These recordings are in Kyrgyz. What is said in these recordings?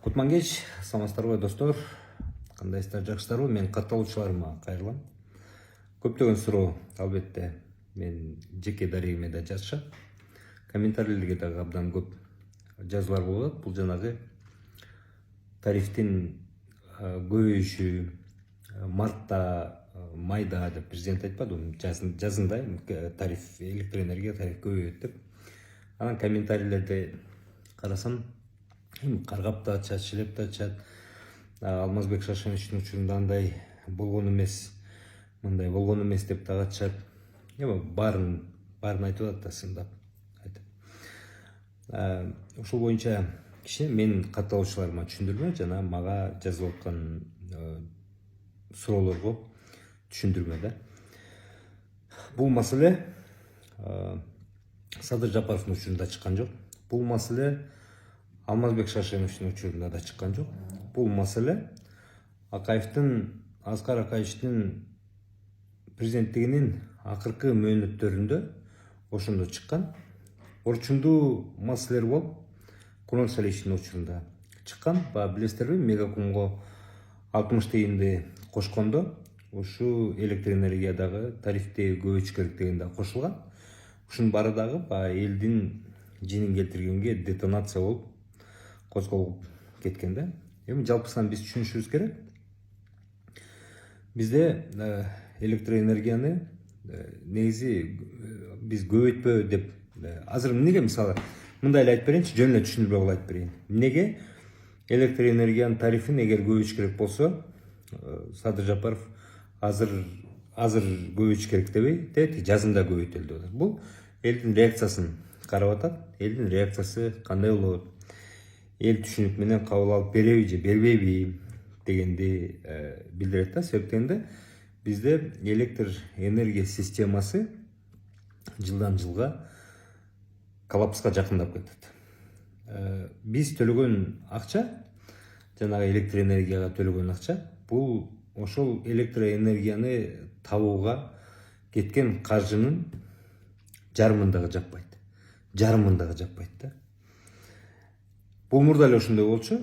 Кутман кеч, саламатсыздарбы достор, кандайсыздар, жакшысыздарбы? Мен катталуучуларыма кайрылам. Көптөгөн суроо албетте мен жеке дарегиме да жазышат. Комментарийлерге дагы абдан көп жазуулар болот. Бул жанагы тарифтин көбөйүшү мартта, майда деп президент айтпадыбы, жазында тариф, электроэнергия тариф көбөйөт деп. Анан комментарийлерде карасам, каргап да атышат, шилеп да атышат. Алмазбек Шашеновичтин учурунда андай болгон эмес, мындай болгон эмес деп дагы атышат. Баарын айтып атат да сындап айтып. Ушул боюнча мен катталуучуларыма түшүндүрмө жана мага жазып аткан суроолорго түшүндүрмө да. Бул маселе Садыр Жапаровдун учурунда чыккан жок. Бул маселе Алмазбек Шашеновичтин учурунда да чыккан жок. Бул маселе Аскар Акаевичтин президенттигинин акыркы мөөнөттөрүндө ошондо чыккан. Орчундуу маселелер болуп, Курман Салиховичтин учурунда чыккан. Билесиздерби, Мегакомго 60 тыйынды кошкондо ушу электроэнергиядагы тарифти көбөйтүш керек деген да кошулган. Ушунун баары дагы элдин жинин келтиргенге детонация болуп козголуп кеткен да. Жалпысынан биз түшүнүшүбүз керек. Бизде электроэнергияны негизи биз көбөйтпө деп азыр эмнеге, мисалы мындай эле айтып берейинчи, жөн эле түшүндүрмө кылып айтып берейин. Эмнеге электроэнергиянын тарифин эгер көбөйтүш керек болсо, Садыр Жапаров азыр көбөйтүш керек дебей, жазында көбөйтөлү деп атат. Бул элдин реакциясын карап атат. Элдин реакциясы кандай болот? Эл түшүнүк менен кабыл алып береби же бербейби дегенди билдирет да. Себептен бизде электр энергия системасы жылдан жылга коллапска жакындап кетет. Биз төлөгөн акча, жанагы электр энергияга төлөгөн акча, бул ошол электроэнергияны табууга кеткен каржынын жарымын дагы жаппайт да. Бул мурда эле ошондой болчу.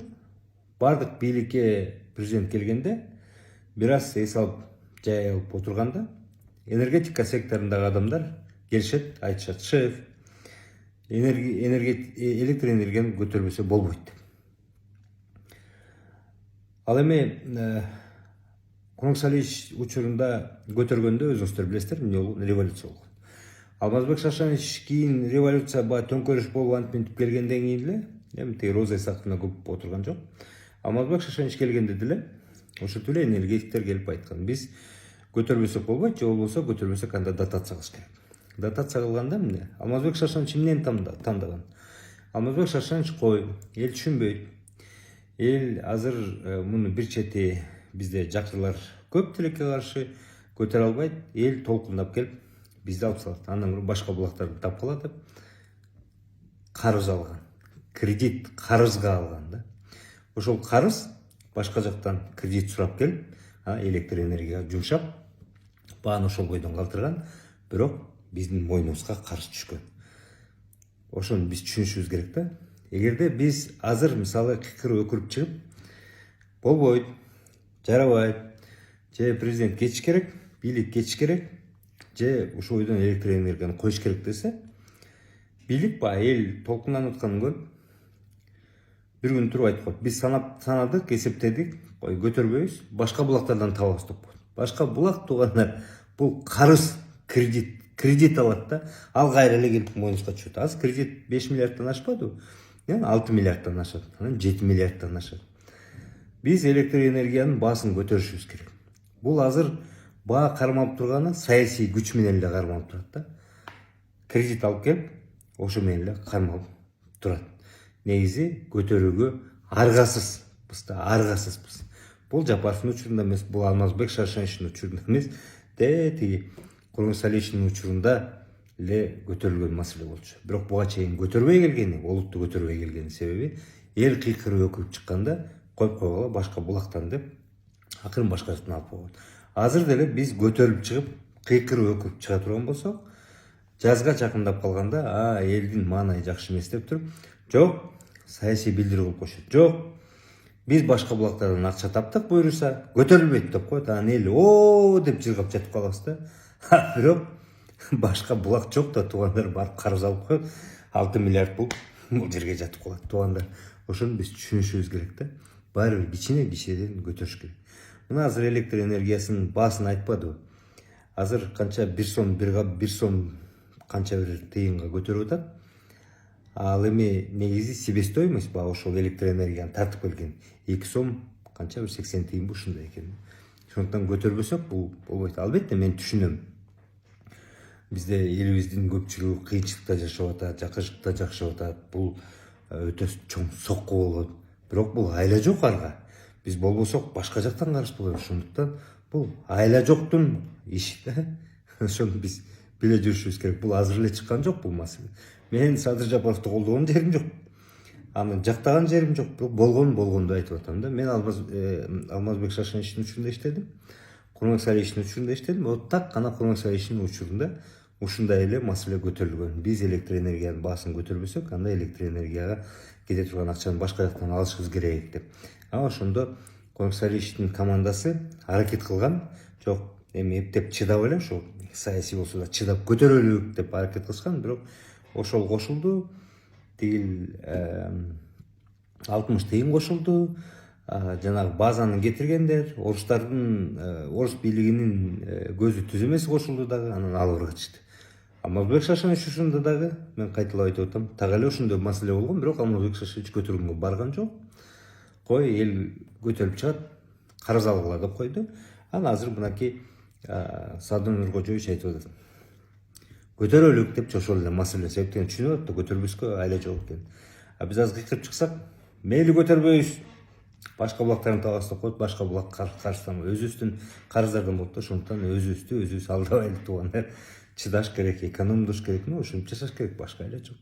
Бардык бийликке президент келгенде бир аз эс алып жай алып отурганда энергетика секторундагы адамдар келишет, айтышат: шеф, электроэнергияны көтөрбөсө болбойт деп. Ал эми Курман Салихович учурунда көтөргөндө өзүңүздөр билесиздер, эмне болгон? Революция болгон. Алмазбек Шашенович кийин революция төңкөрүш болуп антип келгенден кийин эле, тиги Роза Исаковна көп отурган жок. Алмазбек Шашенович келгенде деле ошентип эле энергетиктер келип айткан: биз көтөрбөсөк болбойт, же болбосо көтөрбөсөк анда дотация кылыш керек. Дотация кылганда эмне? Алмазбек Шашенович эмнени тандаган? Алмазбек Шашенович эл түшүнбөйт. Эл азыр муну бир чети бизде жакырлар көп тилекке каршы көтөрө албайт. Эл толкундап келип бизди алып салат. Андан көрө башка булактарды тапкыла деп карыз алган. Кредит карызга алган да. Ошол карыз башка жактан кредит сурап келип, электроэнергияга жумшап, бааны ошол бойдон калтырган, бирок биздин мойнубузга карыз түшкөн. Ошону биз түшүнүшүбүз керек да. Эгерде биз азыр мисалы кыйкырып өкүрүп чыгып, болбойт, жарабайт, же президент кетиш керек, бийлик кетиш керек, же ушул бойдон электроэнергияны коюш керек десе, бийлик эл толкунданып атканын көрүп бир күн туруп айтып коет: биз санадык, эсептедик, көтөрбөйбүз, башка булактардан табабыз деп коет. Башка булак туугандар бул карыз, кредит алат да, ал кайра эле келип мойнубузга түшөт. Азыр кредит 5 миллиардтан ашпадыбы? 6 миллиардтан ашат, анан 7 миллиардтан ашат. Биз электроэнергиянын баасын көтөрүшүбүз керек. Бул азыр баа кармалып турганы саясий күч менен эле кармалып турат да. Кредит алып келип, ошо менен эле кармалып турат. Негизи көтөрүүгө аргасызбыз. Бул Жапаровдун учурунда эмес, бул Алмазбек Шашеновичтин учурунда эмес, тиги Курман Салиховичтин учурунда эле көтөрүлгөн маселе болчу. Бирок буга чейин көтөрбөй келгени, олутту көтөрбөй келгени себеби эл кыйкырып өкүрүп чыкканда коюп койгула башка булактан деп акырын башка жактан алып койгон. Азыр деле биз көтөрүлүп чыгып, кыйкырып өкүрүп чыга турган болсок, жазга жакындап калганда элдин маанайы жакшы эмес деп туруп, жок, саясий билдирүү кылып коюшат. Жок, Биз башка булактардан акча таптык, буюрса көтөрүлбөйт деп коет. Анан эл о деп жыргап жатып калабыз да. Бирок башка булак жок да, туугандар барып карыз алып коет. 6 миллиард бул жерге жатып калат туугандар. Ошону биз түшүнүшүбүз керек да. Баары бир кичине кишиден көтөрүш керек. Мына азыр электр энергиясынын баасын айтпадыбы? Азыр канча 1 сом, 1 сом канча бир тыйынга көтөрүп атат. Ал эми негизи себестоимость баягы ошол электр энергияны тартып келген 2 сом канча бир 80 тыйын ушундай экен. Ошондуктан көтөрбөсөк бул болбойт. Албетте мен түшүнөм. Бизде элибиздин көпчүлүгү кыйынчылыкта жашап атат, жакынчылыкта жашап атат. Бул өтө чоң сокку болгон. Бирок бул айла жок арга. Биз болбосок башка жактан караш болот. Ошондуктан бул айла жоктун иши да. Ошону биз биле жүрүшүбүз керек. Бул азыр эле чыккан жок бул маселе. Мен Садыр Жапаровду колдогон жерим жок. Аны жактаган жерим жок. Бирок болгонду айтып атам да. Мен Алмазбек Шашеничтин учурунда иштедим. Курманбек Салиевичтин учурунда иштедим. Вот так гана Курманбек Салиевичтин учурунда ушундай эле маселе көтөрүлгөн. Биз электр энергиянын баасын көтөрбөсөк, анда электр энергияга кете турган акчаны башка жактан алышыбыз керек деп. Ошондо Курманбек Салиевичтин командасы аракет кылган. Жок, эми эптеп чыдап эле ошол саясий болсо да чыдап көтөрөлүк деп аракет кылышкан, бирок ошол кошулду. Тигил 60 тыйын кошулду. Жанагы базаны кетиргендер, орус бийлигинин көзү түз эмеси кошулду дагы, анан алып качты. Алмазбек Шашенич ушунда дагы мен кайталап айтып атам, так эле ошондой маселе болгон, бирок Алмазбек Шашенич көтөргөнгө барган жок. Кой эл көтөрүп чыгат, карыз алгыла деп койду. Анан азыр мынакей Садыр Нуркожоевич айтып атат. Көтөрөлүк деп ошол эле маселе себептен түшүнүп атат да, көтөрбөскө айла жок экен. Биз азыр кыйкырып чыксак, мейли көтөрбөйбүз. Башка булактарын табабыз деп коет, башка булак карыздан өзүбүздүн карыздардан болот да. Ошондуктан өзүбүздү алдабайлы туугандар. Чыдаш керек, экономдош керек, ушинтип жашаш керек, башка айла жок.